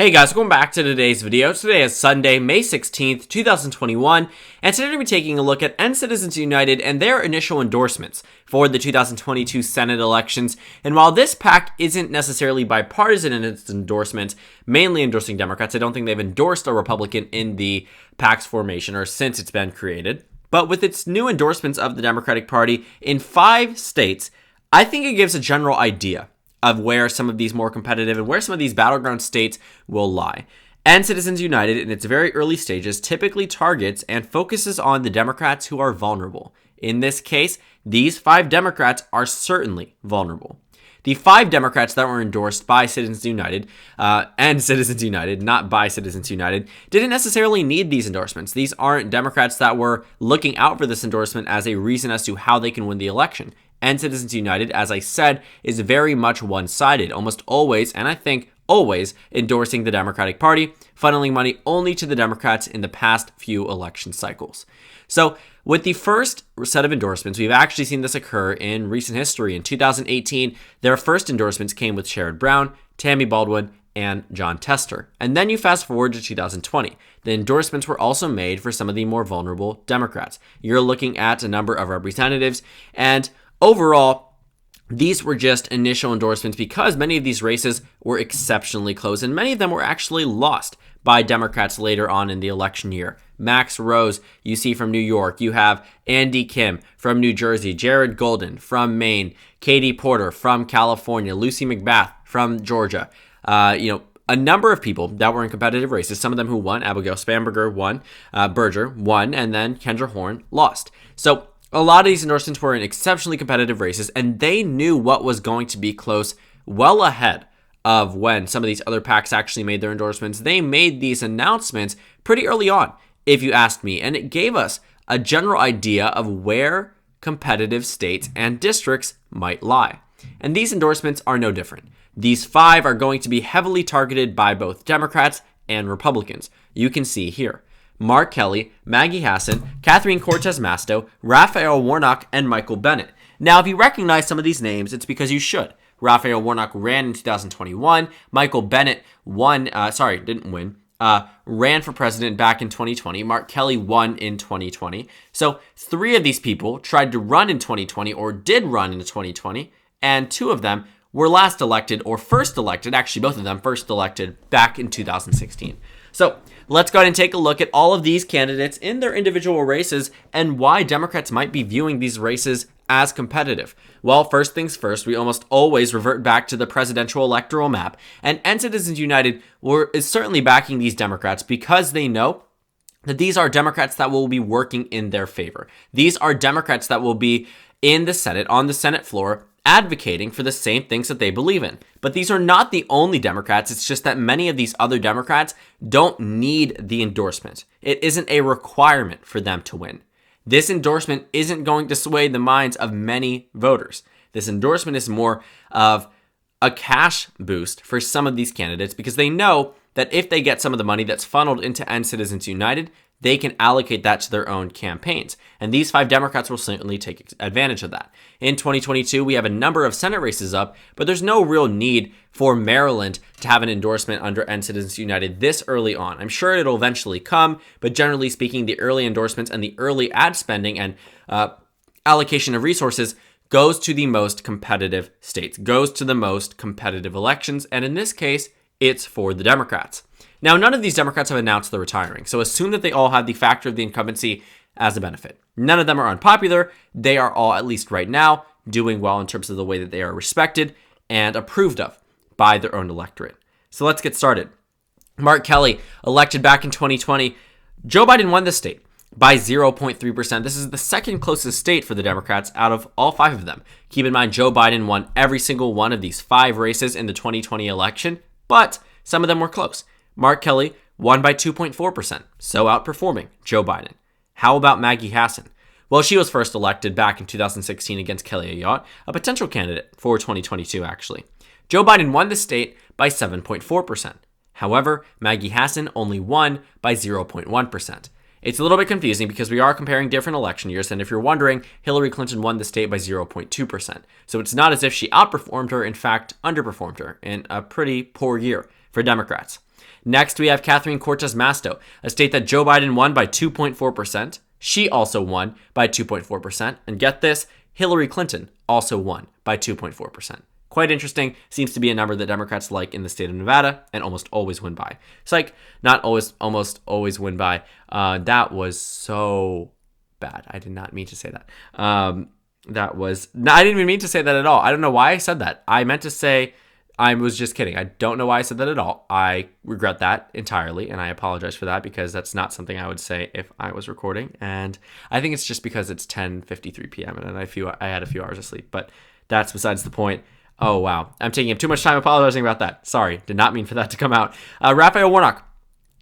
Hey guys, welcome back to today's video. Today is Sunday, May 16th, 2021, and today we're going to be taking a look at End Citizens United and their initial endorsements for the 2022 Senate elections. And while this PAC isn't necessarily bipartisan in its endorsement, mainly endorsing Democrats, I don't think they've endorsed a Republican in the PAC's formation or since it's been created. But with its new endorsements of the Democratic Party in 5 states, I think it gives a general idea of where some of these more competitive and where some of these battleground states will lie. End Citizens United, in its very early stages, typically targets and focuses on the Democrats who are vulnerable. In this case, these 5 Democrats are certainly vulnerable. The 5 Democrats that were endorsed by Citizens United, and Citizens United, not by Citizens United, didn't necessarily need these endorsements. These aren't Democrats that were looking out for this endorsement as a reason as to how they can win the election. And Citizens United, as I said, is very much one-sided, almost always, and I think always, endorsing the Democratic Party, funneling money only to the Democrats in the past few election cycles. So, with the first set of endorsements, we've actually seen this occur in recent history. In 2018, their first endorsements came with Sherrod Brown, Tammy Baldwin, and Jon Tester. And then you fast forward to 2020. The endorsements were also made for some of the more vulnerable Democrats. You're looking at a number of representatives, and overall, these were just initial endorsements because many of these races were exceptionally close, and many of them were actually lost by Democrats later on in the election year. Max Rose, you see from New York. You have Andy Kim from New Jersey, Jared Golden from Maine, Katie Porter from California, Lucy McBath from Georgia. A number of people that were in competitive races, some of them who won. Abigail Spanberger won, Berger won, and then Kendra Horn lost. So a lot of these endorsements were in exceptionally competitive races, and they knew what was going to be close well ahead of when some of these other PACs actually made their endorsements. They made these announcements pretty early on, if you asked me, and it gave us a general idea of where competitive states and districts might lie. And these endorsements are no different. These 5 are going to be heavily targeted by both Democrats and Republicans. You can see here: Mark Kelly, Maggie Hassan, Catherine Cortez Masto, Raphael Warnock, and Michael Bennet. Now, if you recognize some of these names, it's because you should. Raphael Warnock ran in 2021. Michael Bennet didn't win. Ran for president back in 2020. Mark Kelly won in 2020. So 3 of these people tried to run in 2020 or did run in 2020, and 2 of them were last elected or first elected, actually both of them first elected back in 2016. So let's go ahead and take a look at all of these candidates in their individual races and why Democrats might be viewing these races as competitive. Well, first things first, we almost always revert back to the presidential electoral map, and End Citizens United is certainly backing these Democrats because they know that these are Democrats that will be working in their favor. These are Democrats that will be in the Senate, on the Senate floor, advocating for the same things that they believe in. But these are not the only Democrats. It's just that many of these other Democrats don't need the endorsement. It isn't a requirement for them to win. This endorsement isn't going to sway the minds of many voters. This endorsement is more of a cash boost for some of these candidates because they know that if they get some of the money that's funneled into End Citizens United, they can allocate that to their own campaigns. And these 5 Democrats will certainly take advantage of that. In 2022, we have a number of Senate races up, but there's no real need for Maryland to have an endorsement under End Citizens United this early on. I'm sure it'll eventually come, but generally speaking, the early endorsements and the early ad spending and allocation of resources goes to the most competitive states, goes to the most competitive elections, and in this case, it's for the Democrats. Now, none of these Democrats have announced they're retiring, so assume that they all have the factor of the incumbency as a benefit. None of them are unpopular. They are all, at least right now, doing well in terms of the way that they are respected and approved of by their own electorate. So let's get started. Mark Kelly, elected back in 2020. Joe Biden won the state by 0.3%. This is the second closest state for the Democrats out of all 5 of them. Keep in mind, Joe Biden won every single one of these 5 races in the 2020 election, but some of them were close. Mark Kelly won by 2.4%, so outperforming Joe Biden. How about Maggie Hassan? Well, she was first elected back in 2016 against Kelly Ayotte, a potential candidate for 2022, actually. Joe Biden won the state by 7.4%. However, Maggie Hassan only won by 0.1%. It's a little bit confusing because we are comparing different election years, and if you're wondering, Hillary Clinton won the state by 0.2%. So it's not as if she outperformed her, in fact, underperformed her in a pretty poor year for Democrats. Next, we have Catherine Cortez Masto, a state that Joe Biden won by 2.4%. She also won by 2.4%. And get this, Hillary Clinton also won by 2.4%. Quite interesting. Seems to be a number that Democrats like in the state of Nevada and almost always win by. Psych, not always, almost always win by. That was so bad. I did not mean to say that. I didn't even mean to say that at all. I don't know why I said that. I meant to say, I was just kidding. I don't know why I said that at all. I regret that entirely, and I apologize for that because that's not something I would say if I was recording. And I think it's just because it's 10:53 p.m. and I had a few hours of sleep, but that's besides the point. Oh, wow. I'm taking up too much time apologizing about that. Sorry. Did not mean for that to come out. Raphael Warnock.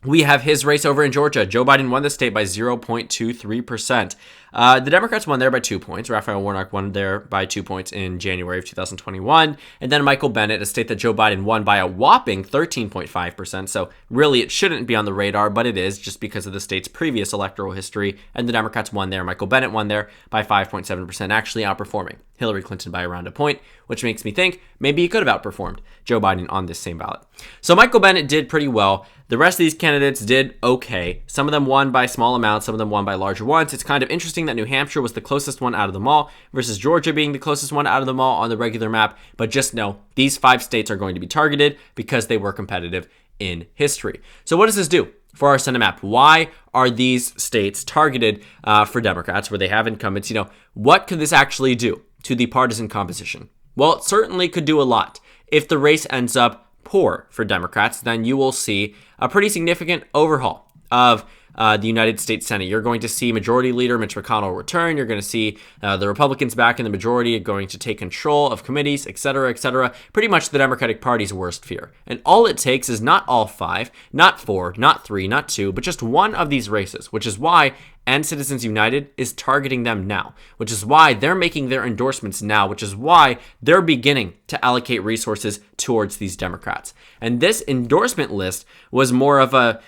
We have his race over in Georgia. Joe Biden won the state by 0.23%. The Democrats won there by 2 points. Raphael Warnock won there by 2 points in January of 2021. And then Michael Bennet, a state that Joe Biden won by a whopping 13.5%. So really, it shouldn't be on the radar, but it is just because of the state's previous electoral history. And the Democrats won there. Michael Bennet won there by 5.7%, actually outperforming Hillary Clinton by around a point, which makes me think maybe he could have outperformed Joe Biden on this same ballot. So Michael Bennet did pretty well. The rest of these candidates did okay. Some of them won by small amounts, some of them won by larger ones. It's kind of interesting that New Hampshire was the closest one out of them all versus Georgia being the closest one out of them all on the regular map. But just know, these 5 states are going to be targeted because they were competitive in history. So what does this do for our Senate map? Why are these states targeted for Democrats where they have incumbents? What could this actually do to the partisan composition? Well, it certainly could do a lot. If the race ends up poor for Democrats, then you will see a pretty significant overhaul of the United States Senate. You're going to see Majority Leader Mitch McConnell return. You're going to see the Republicans back in the majority are going to take control of committees, et cetera, et cetera. Pretty much the Democratic Party's worst fear. And all it takes is not all 5, not 4, not 3, not 2, but just one of these races, which is why and Citizens United is targeting them now, which is why they're making their endorsements now, which is why they're beginning to allocate resources towards these Democrats. And this endorsement list was more of a,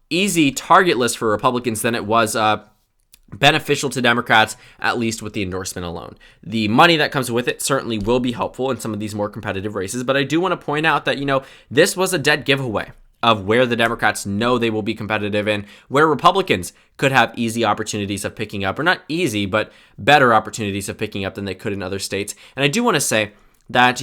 easy target list for Republicans than it was beneficial to Democrats, at least with the endorsement alone. The money that comes with it certainly will be helpful in some of these more competitive races, but I do want to point out that, this was a dead giveaway of where the Democrats know they will be competitive and where Republicans could have easy opportunities of picking up, or not easy, but better opportunities of picking up than they could in other states. And I do want to say that,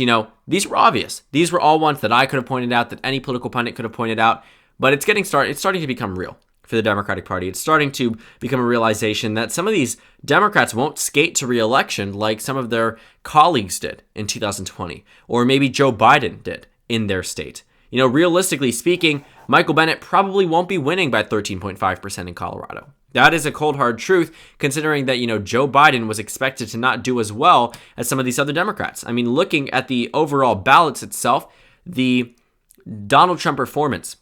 these were obvious. These were all ones that I could have pointed out, that any political pundit could have pointed out, but it's starting to become real for the Democratic Party. It's starting to become a realization that some of these Democrats won't skate to re-election like some of their colleagues did in 2020, or maybe Joe Biden did in their state. Realistically speaking, Michael Bennet probably won't be winning by 13.5% in Colorado. That is a cold, hard truth, considering that, Joe Biden was expected to not do as well as some of these other Democrats. I mean, looking at the overall ballots itself, the Donald Trump performance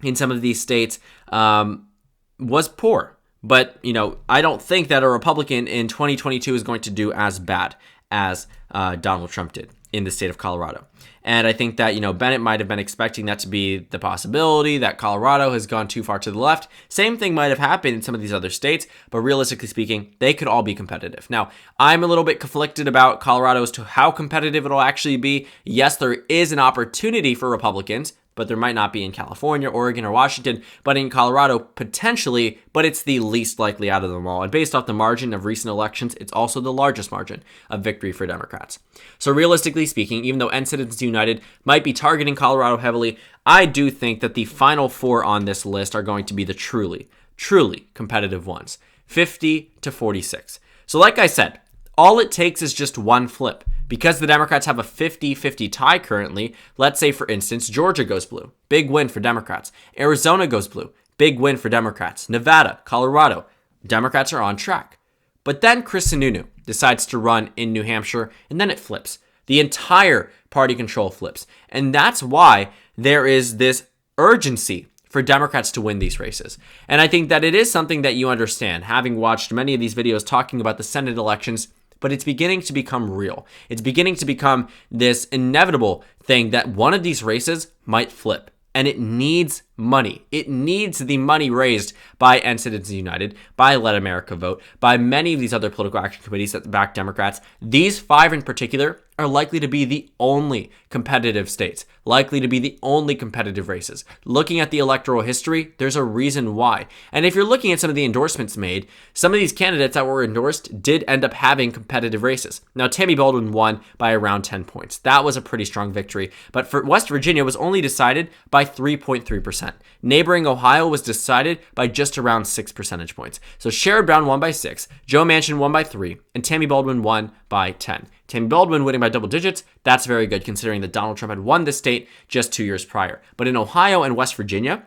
in some of these states was poor. But, I don't think that a Republican in 2022 is going to do as bad as Donald Trump did in the state of Colorado. And I think that, Bennett might have been expecting that to be the possibility, that Colorado has gone too far to the left. Same thing might have happened in some of these other states, but realistically speaking, they could all be competitive. Now, I'm a little bit conflicted about Colorado as to how competitive it'll actually be. Yes, there is an opportunity for Republicans, but there might not be in California, Oregon, or Washington, but in Colorado, potentially, but it's the least likely out of them all. And based off the margin of recent elections, it's also the largest margin of victory for Democrats. So realistically speaking, even though Citizens United might be targeting Colorado heavily, I do think that the final 4 on this list are going to be the truly competitive ones, 50 to 46. So like I said, all it takes is just one flip. Because the Democrats have a 50-50 tie currently, let's say, for instance, Georgia goes blue. Big win for Democrats. Arizona goes blue. Big win for Democrats. Nevada, Colorado. Democrats are on track. But then Chris Sununu decides to run in New Hampshire, and then it flips. The entire party control flips. And that's why there is this urgency for Democrats to win these races. And I think that it is something that you understand, having watched many of these videos talking about the Senate elections, but it's beginning to become real. It's beginning to become this inevitable thing that one of these races might flip, and it needs money. It needs the money raised by End Citizens United, by Let America Vote, by many of these other political action committees that back Democrats. These 5 in particular are likely to be the only competitive states, likely to be the only competitive races. Looking at the electoral history, there's a reason why. And if you're looking at some of the endorsements made, some of these candidates that were endorsed did end up having competitive races. Now, Tammy Baldwin won by around 10 points. That was a pretty strong victory. But for West Virginia was only decided by 3.3%. Neighboring Ohio was decided by just around 6 percentage points. So Sherrod Brown won by 6, Joe Manchin won by 3, and Tammy Baldwin won by 10. Tammy Baldwin winning by double digits, that's very good considering that Donald Trump had won this state just 2 years prior. But in Ohio and West Virginia,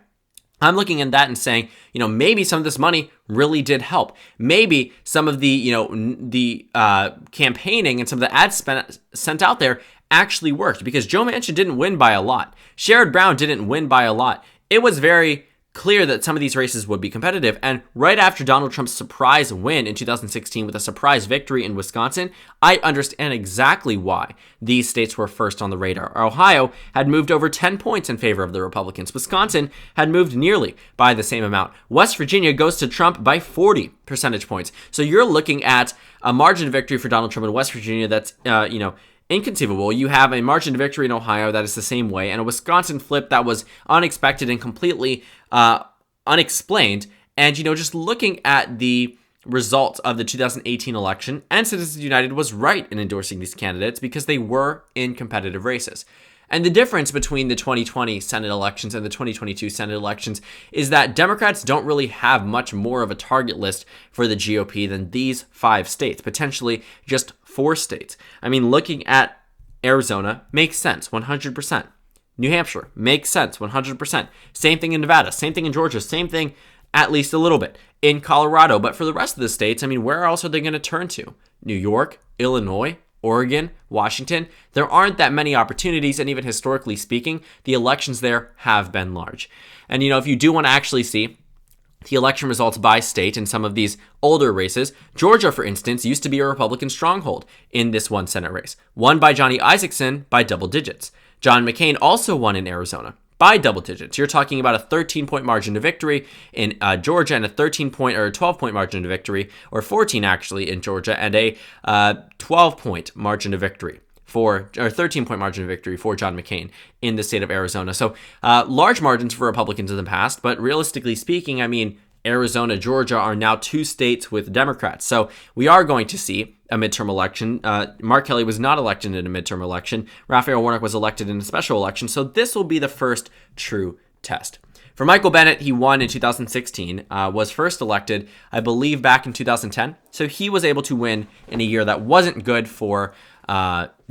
I'm looking at that and saying, maybe some of this money really did help. Maybe some of the campaigning and some of the ads sent out there actually worked because Joe Manchin didn't win by a lot. Sherrod Brown didn't win by a lot. It was very clear that some of these races would be competitive. And right after Donald Trump's surprise win in 2016 with a surprise victory in Wisconsin, I understand exactly why these states were first on the radar. Ohio had moved over 10 points in favor of the Republicans. Wisconsin had moved nearly by the same amount. West Virginia goes to Trump by 40 percentage points. So you're looking at a margin of victory for Donald Trump in West Virginia that's, inconceivable. You have a margin of victory in Ohio that is the same way, and a Wisconsin flip that was unexpected and completely unexplained. And, just looking at the results of the 2018 election, and Citizens United was right in endorsing these candidates because they were in competitive races. And the difference between the 2020 Senate elections and the 2022 Senate elections is that Democrats don't really have much more of a target list for the GOP than these 5 states, potentially just 4 states. I mean, looking at Arizona makes sense, 100%. New Hampshire makes sense, 100%. Same thing in Nevada, same thing in Georgia, same thing at least a little bit in Colorado. But for the rest of the states, I mean, where else are they going to turn to? New York, Illinois, Oregon, Washington, there aren't that many opportunities, and even historically speaking, the elections there have been large. And, if you do want to actually see the election results by state in some of these older races, Georgia, for instance, used to be a Republican stronghold in this one Senate race, won by Johnny Isakson by double digits. John McCain also won in Arizona by double digits. You're talking about a 13-point margin to victory in Georgia and a 13-point or a 12-point margin to victory, or 14 actually in Georgia, and a 12-point margin to victory or 13-point margin of victory for John McCain in the state of Arizona. So large margins for Republicans in the past, but realistically speaking, I mean, Arizona, Georgia are now 2 states with Democrats. So we are going to see a midterm election. Mark Kelly was not elected in a midterm election. Raphael Warnock was elected in a special election. So this will be the first true test. For Michael Bennet, he won in 2016, was first elected, I believe, back in 2010. So he was able to win in a year that wasn't good for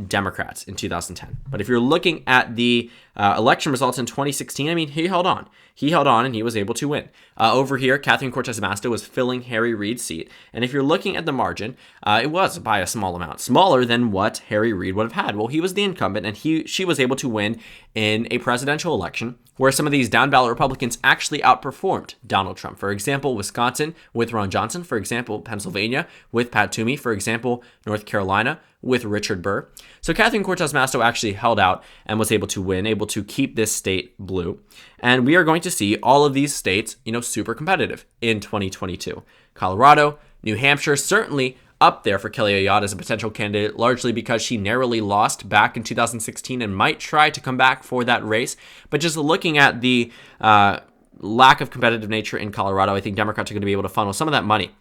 Democrats in 2010. But if you're looking at the election results in 2016, I mean, he held on. He held on and he was able to win. Over here, Catherine Cortez Masto was filling Harry Reid's seat. And if you're looking at the margin, it was by a small amount, smaller than what Harry Reid would have had. Well, he was the incumbent and she was able to win in a presidential election where some of these down-ballot Republicans actually outperformed Donald Trump. For example, Wisconsin with Ron Johnson. For example, Pennsylvania with Pat Toomey. For example, North Carolina with Richard Burr. So Catherine Cortez Masto actually held out and was able to win, able to keep this state blue. And we are going to see all of these states, super competitive in 2022. Colorado, New Hampshire, certainly up there for Kelly Ayotte as a potential candidate, largely because she narrowly lost back in 2016 and might try to come back for that race. But just looking at the lack of competitive nature in Colorado, I think Democrats are going to be able to funnel some of that money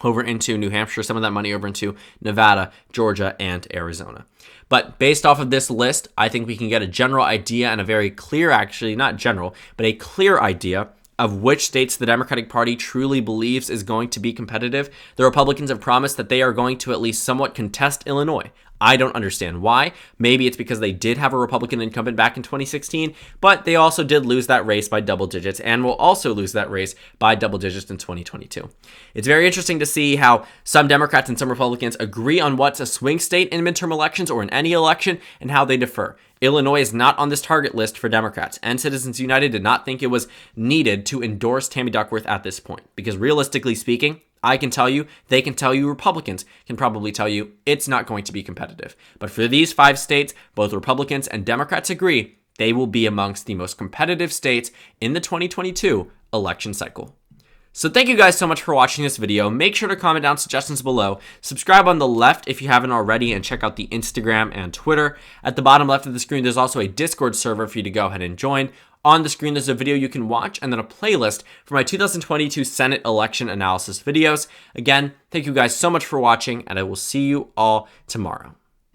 over into New Hampshire, some of that money over into Nevada, Georgia, and Arizona. But based off of this list, I think we can get a general idea and a very clear, actually not general, but a clear idea of which states the Democratic Party truly believes is going to be competitive. The Republicans have promised that they are going to at least somewhat contest Illinois. I don't understand why. Maybe it's because they did have a Republican incumbent back in 2016, but they also did lose that race by double digits and will also lose that race by double digits in 2022. It's very interesting to see how some Democrats and some Republicans agree on what's a swing state in midterm elections or in any election and how they differ. Illinois is not on this target list for Democrats, and Citizens United did not think it was needed to endorse Tammy Duckworth at this point, because realistically speaking, I can tell you, they can tell you, Republicans can probably tell you it's not going to be competitive. But for these 5 states, both Republicans and Democrats agree they will be amongst the most competitive states in the 2022 election cycle. So thank you guys so much for watching this video. Make sure to comment down suggestions below. Subscribe on the left if you haven't already, and check out the Instagram and Twitter. At the bottom left of the screen, there's also a Discord server for you to go ahead and join. On the screen, there's a video you can watch and then a playlist for my 2022 Senate election analysis videos. Again, thank you guys so much for watching, and I will see you all tomorrow.